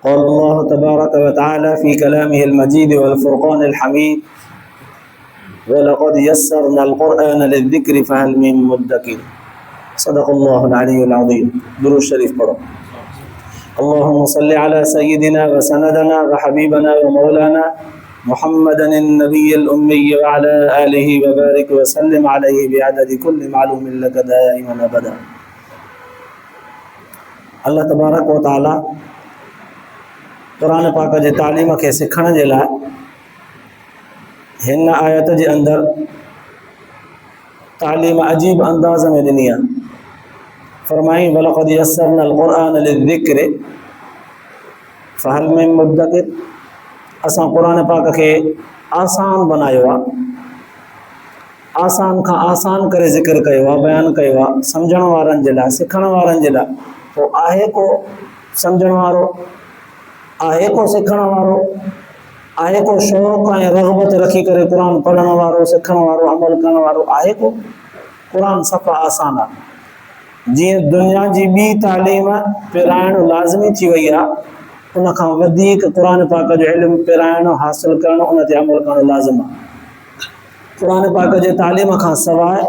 قال الله تبارك وتعالى في كلامه المجيد والفرقان الحميد ولقد يسرنا القرآن للذكر فهل من مدكر صدق الله العلي العظيم درود شريف پڑھو اللهم صل على سيدنا وسندنا وحبيبنا ومولانا محمد النبي الأمي وعلى آله وبارك وسلم عليه بعدد كل معلوم لك دائما أبدا اللہ تبارک و تعالی قرآن پاک जे तालीम खे सिखण जे लाइ हिन आयत जे अंदरि तालीम अजीब अंदाज़ में ॾिनी आहे। फरमाई वलक़द यस्सरना अल-क़ुरआन लिज़्ज़िक्र फ़हल मिन मुद्दकिर। असां क़ुरान पाक खे आसान बनायो आहे, आसान खां आसान करे ज़िक्र कयो आहे, बयानु कयो आहे सम्झण वारनि जे लाइ, सिखण वारनि जे लाइ। पोइ आहे को सम्झण वारो, आहे को सिखण वारो, आहे को शौक़ ऐं रग़बत रखी करे क़ुर पढ़ण वारो, सिखण वारो, अमल करण वारो आहे को? क़ुर सफ़ा आसान आहे। जीअं दुनिया जी ॿी तालीम पिराइण लाज़मी थी वई आहे, उन खां वधीक क़ुर पाक जो इल्मु पिराइण हासिल करण, उन ते अमल करणु लाज़िम आहे। क़ुर पाक जे तालीम खां सवाइ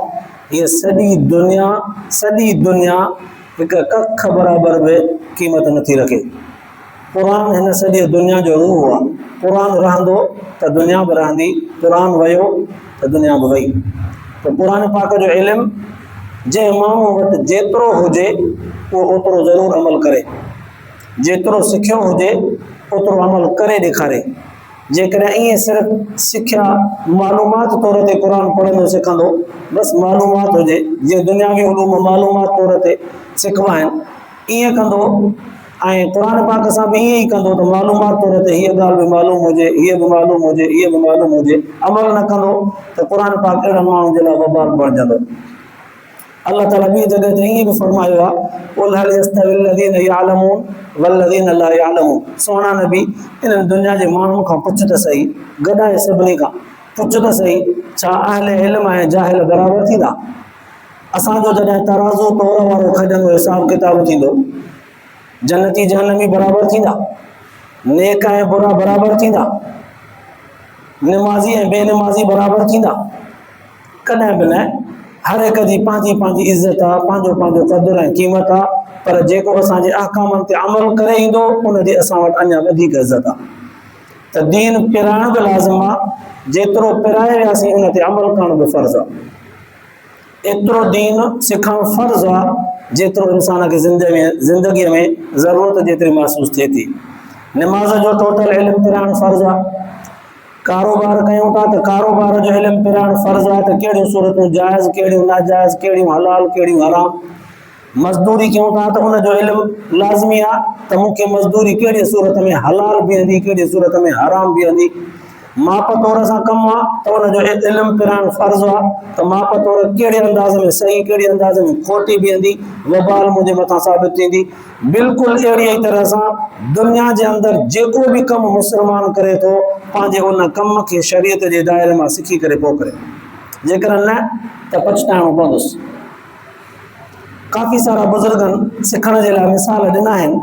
हीअ सॼी दुनिया हिकु कख बराबरि बि क़ीमत नथी रखे। क़ुर हिन सॼी दुनिया जो रूह आहे। क़ुर रहंदो त दुनिया बि रहंदी, क़ुर वियो त दुनिया बि वई। त क़ुर पाक जो इल्मु जंहिं माण्हू वटि जेतिरो हुजे उहो ओतिरो ज़रूरु अमल करे, जेतिरो सिखियो हुजे ओतिरो अमल करे ॾेखारे। जेकॾहिं ईअं सिर्फ़ु सिखिया मालूमात तौर ते क़ुर पढ़ंदो सिखंदो, बसि मालूमात हुजे, जीअं दुनियावी उलूम मालूमात तौर ते सिखिबा आहिनि, ईअं कंदो ऐं क़ुर पाक सां बि ईअं ई कंदो त मालूमात तौर ते हीअ ॻाल्हि बि मालूम हुजे, हीअ बि मालूम हुजे, हीअ बि मालूम हुजे, अमल न कंदो त क़ुर पाक अहिड़नि माण्हुनि जे लाइ वबाल बणिजंदो। अल्लाह ताला ॿी जॻह ते ईअं बि फरमायो आहे क़ुल हल यस्तवी الذين يعلمون والذين لا يعلمون। सोना नबी इन्हनि दुनिया जे माण्हुनि खां पुछ त सही, गॾाए सभिनी खां पुछ त सही, छा अहले इल्म ऐं जाहिल बराबरि थींदा? असांजो जॾहिं तराज़ो तौर वारो खॼंदो, हिसाब किताब थींदो, जन्नती जहन्नमी बराबरि थींदा? नेक ऐं बुरा बराबरि थींदा? निमाज़ी ऐं बेनिमाज़ी बराबरि थींदा? कॾहिं बि न। हर हिक जी पंहिंजी पंहिंजी इज़त आहे, पंहिंजो पंहिंजो क़दुरु ऐं क़ीमत आहे, पर जेको असांजे अहकामनि ते अमल करे ईंदो उन जी असां वटि अञा वधीक इज़त आहे। त दीन पिराइण बि लाज़िम आहे, जेतिरो पिराए वियासीं उन ते अमल करण बि फ़र्ज़ु आहे। एतिरो दीन सिखणु फ़र्ज़ु आहे जेतिरो इंसान खे ज़िंदगीअ में ज़रूरत जेतिरी महसूसु थिए थी। निमाज़ जो टोटल इल्मु पिराइणु फ़र्ज़ु आहे। कारोबार कयूं था त कारोबार जो इल्मु पिराइणु फ़र्ज़ु आहे त कहिड़ियूं सूरतूं जाइज़, कहिड़ियूं नाजाइज़, कहिड़ियूं हलाल, कहिड़ियूं हराम। मज़दूरी कयूं था त उनजो इल्मु लाज़मी आहे त मूंखे मज़दूरी कहिड़ी सूरत में हलाल बीहंदी, कहिड़ी सूरत में हराम बीहंदी। माप तौर सां कमु आहे त उनजो इल्मु पिराइणु फ़र्ज़ु आहे त माप तौर कहिड़े अंदाज़ में सही, कहिड़े अंदाज़ में खोटी बीहंदी, वबाल मुंहिंजे मथां साबित थींदी। बिल्कुलु अहिड़ी ई तरह सां दुनिया जे अंदरि जेको बि कमु मुस्लमान करे थो, पंहिंजे उन कम खे शरीयत जे दायरे मां सिखी करे पोइ करे, जेकर न त पछताइणो पवंदुसि। काफ़ी सारा बुज़ुर्गनि सिखण जे लाइ मिसाल ॾिना आहिनि।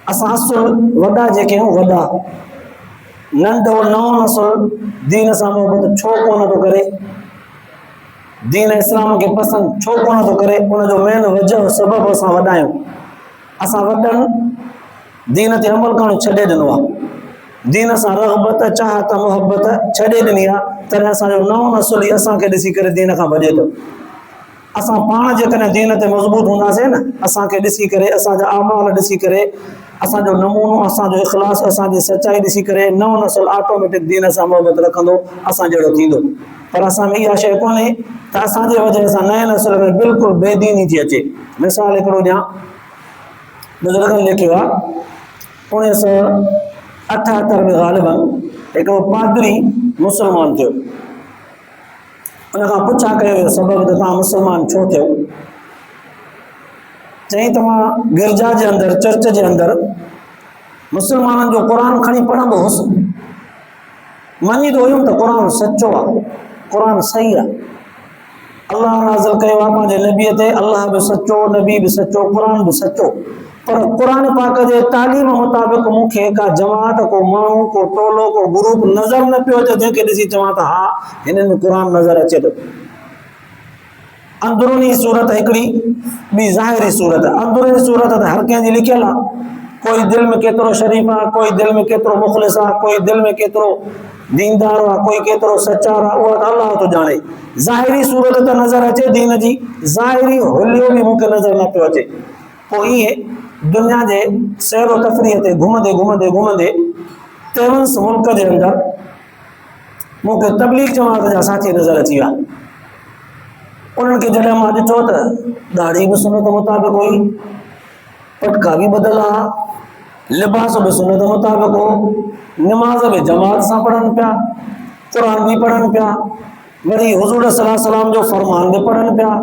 असां असुल वॾा जेके आहियूं, वॾा नंढो नओं नसुल दीन सां मोहबत छो कोन थो करे, दीन इस्लाम खे पसंदि छो कोन थो करे? उनजो मेन वजह सबबु असां वॾा आहियूं। असां वॾनि दीन ते अमल करणु छॾे ॾिनो आहे, दीन सां रग़बत, चाहत, मोहबत छॾे ॾिनी आहे, तॾहिं असांजो नओं नसुल ई असांखे ॾिसी करे दीन खां भॼे थो। असां पाण जेकॾहिं दीन ते मज़बूत हूंदासीं न, असांखे ॾिसी करे, असांजा अमाल ॾिसी करे, असांजो नमूनो, असांजो इख़लास, असांजी सचाई ॾिसी करे नओं नसुल ऑटोमेटिक दीन सां मोहबत रखंदो, असां जहिड़ो थींदो। पर असां में इहा शइ कोन्हे त असांजे वजह सां नए नसुल में बिल्कुलु बेदीनी थी अचे। मिसाल हिकिड़ो ॾियां, बुज़ुर्गनि लिखियो आहे 1978 में ग़ालिबन हिकिड़ो पादरी मुस्लमान थियो। उनखां पुछा कयो वियो सबबु त तव्हां मुस्लमान छो थियो? चई त मां गिरजा जे अंदरि, चर्च जे अंदरि मुस्लमाननि जो क़ुर खणी पढ़ंदो हुउसि, मञींदो हुयुमि त क़ुर सचो आहे, क़ुर सही आहे, अल्लाह नाज़िल कयो आहे पंहिंजे नबीअ ते, अल्लाह बि सचो, नबी बि सचो, क़ुर बि सचो, पर कुरान पाक जे तालीम मुताबिक मूंखे का जमात को माण्हू को टोलो को ग्रुप नज़र न पियो अचे जंहिंखे ॾिसी चवां त हा हिननि में क़ुरान नज़र अचे थो। अंदरूनी सूरत हिकिड़ी, ॿी ज़ाहिरी सूरत। अंदरूनी सूरत त हर कंहिंजी लिखियल आहे, कोई दिल में केतिरो शरीफ़ आहे, कोई दिल में केतिरो मुख़लिस आहे, कोई दिल में केतिरो दीनदार आहे, कोई केतिरो सचार आहे, उहा त अल्लाह थो ॼाणे। ज़ाहिरी सूरत त नज़र अचे दीन जी, ज़ाहिरी हुलियो बि मूंखे नज़र न पियो अचे। पोइ ईअं दुनिया जे सैरो तफ़रीह ते घुमंदे घुमंदे घुमंदे 53 मुल्क जे अंदरि मूंखे तबलीग जमात जा साथी नज़र अची विया। उन्हनि खे जॾहिं मां ॾिठो त दाढ़ी बि सुन्नत मुताबिक़ हुई, पटका भी बदल हा, लिबास भी सुन्नत मुताबिक हो, नमाज भी जमात सां पढ़नि पिया, कुरान भी पढ़नि पिया, वरी हुज़ूर सल्लल्लाहु अलैहि वसल्लम जो फरमान भी पढ़नि पिया,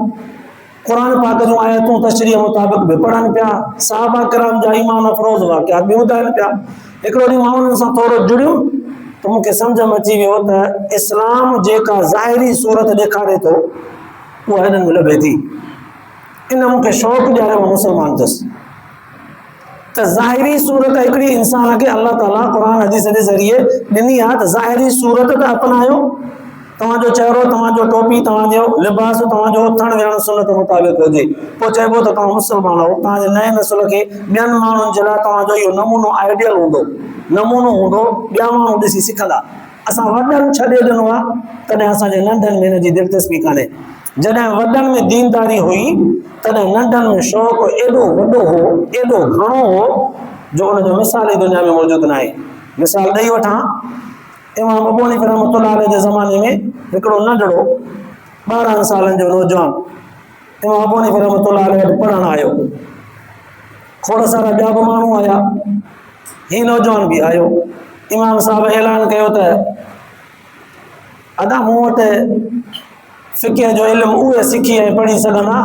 कुरान पाक जूं आयतूं तशरीह मुताबिक भी पढ़नि पिया, सहाबा किराम जा ईमान अफरोज़ वाक़िआत भी ॿुधाइनि पिया। हिकिड़ो ॾींहुं मां उन्हनि सां थोरो जुड़ियुमि त मूंखे सम्झ में अची वियो त इस्लाम जेका ज़ाहिरी सूरत ॾेखारे थो उहा हिननि में लभे थी। इन मूंखे शौक़ु ॾियारियो मुस्लमान अथसि त ज़ाहिरी सूरत हिकिड़ी इंसान खे अल्लाह ताला क़ुरान हदीस जे ज़रिए ॾिनी आहे त ज़ाहिरी सूरत त अपनायो, तव्हांजो चहिरो, तव्हांजो टोपी, तव्हांजो लिबास, तव्हांजो उथण विहण सुन्नत मुताबिक़ हुजे। पोइ चइबो त तव्हां मुस्लमान हो। तव्हांजे नए नस्ल खे ॿियनि माण्हुनि जे लाइ तव्हांजो इहो नमूनो आइडियल हूंदो, नमूनो हूंदो, ॿिया माण्हू ॾिसी सिखंदा। असां वॾनि छॾे ॾिनो आहे, तॾहिं असांजे नंढनि में हिन जी दिलचस्पी कान्हे। जॾहिं वॾनि में दीनदारी हुई तॾहिं नंढनि में शौक़ु एॾो वॾो हो, एॾो घणो हो जो उनजो मिसाल ई दुनिया में मौजूदु न आहे। मिसाल ॾेई वठां, इमाम अबू हनीफ़ा रहमतुल्लाह अलैह जे ज़माने में हिकिड़ो नंढड़ो 12 सालनि जो नौजवान इमाम अबू हनीफ़ा रहमतुल्लाह अलैह वटि पढ़णु आयो। खोड़ सारा ॿिया बि माण्हू आया, ही नौजवान भी आयो। इमाम साहब ऐलान कयो त अदा मूं वटि फ़िक़ह जो इल्मु उहे सिखी ऐं पढ़ी सघंदा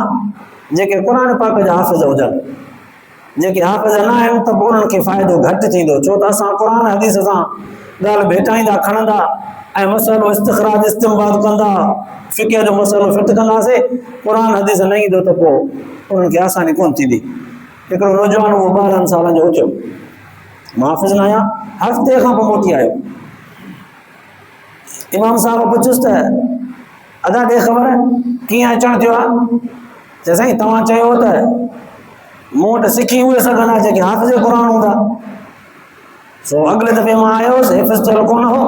जेके क़ुरान पाक जा हाफ़िज़ हुजनि। जेके हाफ़िज़ न आहिनि त पोइ उन्हनि खे फ़ाइदो घटि थींदो, छो त असां क़ुरान हदीस सां ॻाल्हि भेटाईंदा, खणंदा ऐं मसइलो इस्तिख़राज इस्तिंबात कंदा, फ़िक़ह जो मसइलो फिट कंदासीं। क़ुरान हदीस न ईंदो त पोइ उन्हनि खे आसानी कोन थींदी। हिकिड़ो नौजवान उहो 12 सालनि जो हुओ, मां हाफ़िज़ न आहियां, हफ़्ते खां पोइ मोटी आयो। इमाम साहब पुछियुसि त अदा ॾे ख़बर कीअं अचणु थियो आहे? चए साईं तव्हां चयो त मूं वटि सिखी उहे सघंदा जेके हाफ़िज़ क़ुरान हूंदा। सो अॻिले दफ़े मां आयो हुउसि, हिफ़िज़ थियल कोन हो,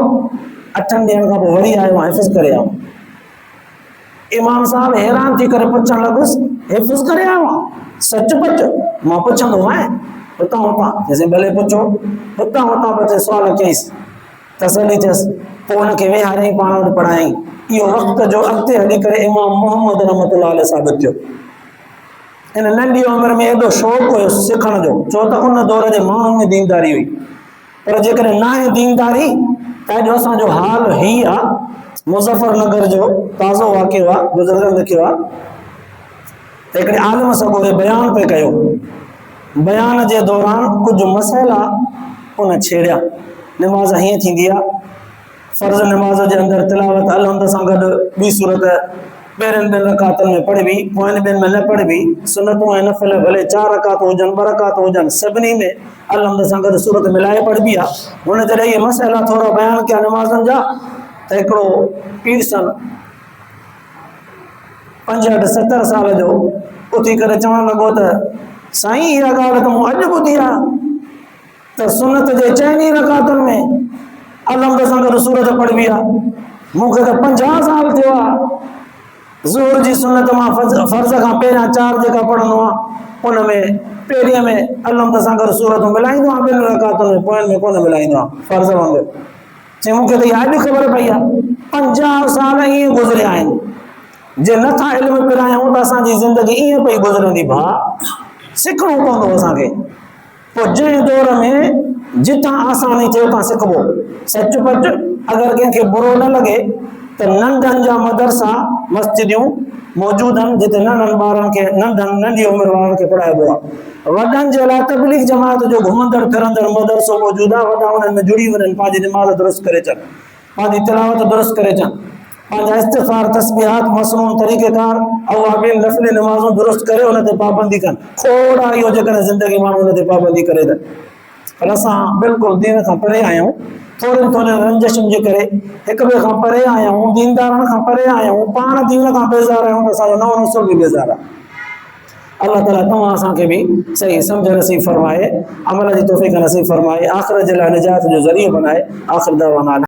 8 ॾींहंनि खां पोइ वरी आयो, हिफ़िज़ करे आयो। इमाम साहब हैरान थी करे पुछणु लॻुसि, हिफ़िज़ करे आयो आहे? सच पच? मां पुछंदो आहियां हुतां हुतां। चइसि भले पुछो। हुतां हुतां पुछे सुवाल कयईंसि, तसली थियसि। पोइ हुनखे वेहारियईं, पाण वटि पढ़ायईं। इहो वक़्त जो अॻिते हली करे इमाम मोहम्मद रहमतुल्लाह अलैह साबित थियो। इन नंढी उमिरि में एॾो शौक़ु हुयो सिखण जो, छो त उन दौर जे माण्हुनि में दीनदारी हुई। पर जेकॾहिं न आहे दीनदारी त अॼु असांजो हाल ही आहे। मुज़फ़रनगर जो ताज़ो वाक़ियो आहे, बुज़ुर्गनि लिखियो आहे त हिकिड़े आलिम सॻोरे बयान पे कयो। बयान जे दौरान कुझु मसइला उन छेड़िया। निमाज़ हीअं थींदी आहे, फ़र्ज़ निमाज़ जे अंदरि तिलावत अलहम्द सां गॾु ॿी सूरत पहिरियुनि 2 रकातुनि में पढ़बी, पोइनि 2 में न पढ़बी। सुनतूं ऐं नफ़िल भले 4 रकात हुजनि, 2 रकात हुजनि, सभिनी में अलहम्द सां गॾु सूरत मिलाए पढ़बी आहे। हुन जॾहिं इहे मसइला थोरा बयान कया निमाज़नि जा त हिकिड़ो पीर सन 65-70 साल जो उथी करे चवणु लॻो त साईं इहा ॻाल्हि त मूं अॼु ॿुधी आहे त सुनत जे 4 रकातुनि में अलहम्द सां गॾु सूरत पढ़बी आहे। मूंखे त 50 साल थियो आहे। ज़ोहर जी सुनत मां फ़र्ज़ खां पहिरियां 4 जेका पढ़ंदो आहे उन में पहिरीं में अलहम्द सां गॾु सूरतूं मिलाईंदो आहे, 2 रकातुनि में, पोइनि में कोन मिलाईंदो आहे फ़र्ज़ वांगुरु। चई मूंखे त इहा अॼु ख़बर पई आहे। 50 साल ईअं गुज़रिया आहिनि। जे नथा इल्मु पिरायूं त असांजी ज़िंदगी ईअं पई गुज़रंदी। भाउ सिखणो पवंदो असांखे। पोइ जंहिं दौर में जितां आसानी थिए उतां सिखबो। सच पच अगरि कंहिंखे बुरो न लॻे त नंढनि जा मदरसा मस्जिदियूं मौजूदु आहिनि जिते नंढनि ॿारनि खे, नंढी उमिरि वारनि खे पढ़ाइबो आहे। वॾनि जे लाइ तबलीग जमात जो घुमंदड़ फिरंदड़ मदरसो मौजूदु आहे। वॾा उन्हनि में जुड़ी वञनि, पंहिंजी निमाज़ दुरुस्त करे अचनि, पंहिंजी तिलावत दुरुस्त करे अचनि। पंहिंजा इस्तिग़फ़ार तस्बीहात मसनून तरीक़ेकार अवाबिन नफ़िल नमाज़ूं दुरुस्त करे उन ते पाबंदी कनि। खोड़ा इहो जेकॾहिं ज़िंदगी माण्हू उन ते पाबंदी करे त, पर असां बिल्कुलु दीन खां परे आहियूं। थोरनि थोरनि रंजिशुनि जे करे हिक ॿिए खां परे आहियूं, दीनदारनि खां परे आहियूं, पाण दीन खां बेज़ार आहियूं त असांजो नओं नसुल बि बेज़ार आहे। अल्लाह ताला तव्हां असांखे बि सही सम्झ नसीब फरमाए, अमल जी तौफ़ीक़ नसीब फरमाए, आख़िरत जे लाइ निजात जो ज़रियो बनाए। आख़िर दअवाना